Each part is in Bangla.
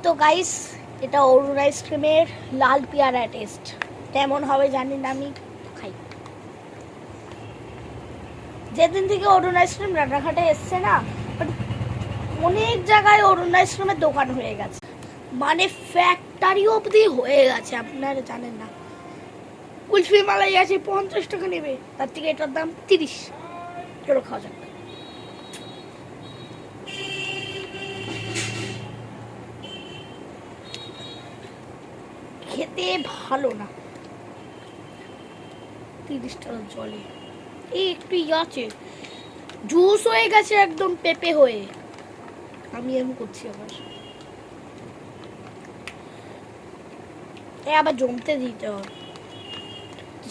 তো গাইস, এটা অরুণ আইসক্রিমের লাল পেয়ারা টেস্ট কেমন হবে জানি না, আমি খাই। যেদিন থেকে অরুণ আইসক্রিম রানাঘাটে এসছে না, অনেক জায়গায় অরুণ আইসক্রিমের দোকান হয়ে গেছে, মানে ফ্যাক্টরি অবধি হয়ে গেছে, আপনারা জানেন না। কুলফি মালাই আছে 50 টাকা নেবে, তার থেকে এটার দাম 30। চলো খাওয়া যাক। খেতে ভালো না, 30 টাকা জলে এই একটু আছে, জুস হয়ে গেছে একদম পেপে হয়ে। আমি এরকম করছি আবার জমতে দিতে হবে।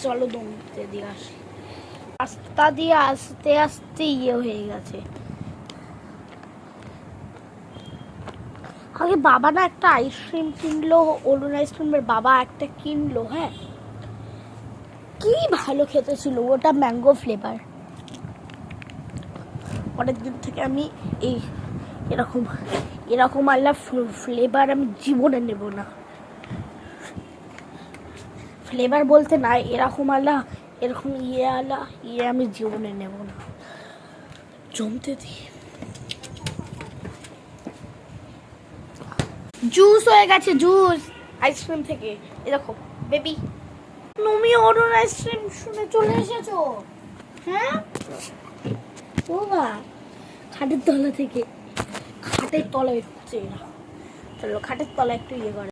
চলো জমতে দিয়ে আসি। রাস্তা দিয়ে আস্তে আস্তে হয়ে গেছে। আগে বাবা না একটা আইসক্রিম কিনলো, অরুণ আইসক্রিমের বাবা একটা কিনলো, হ্যাঁ কি ভালো খেতে ছিল ওটা, ম্যাঙ্গো ফ্লেভার। পরের দিন থেকে আমি এই এরকম এরকম আল্লাহ ফ্লেভার আমি জীবনে নেব না। ফ্লেভার বলতে না, এরকম আল্লাহ এরকম আল্লাহ আমি জীবনে নেব না। জমতে দিই। জুস হয়ে গেছে, জুস আইসক্রিম থেকে। এরকম বেবি, তুমি অরুণ আইসক্রিম শুনে চলে এসেছো? হ্যাঁ ও বা, খাটের তলা থেকে, খাটের তলায় ঢুকছে এরা। চলো খাটের তলা একটু করে।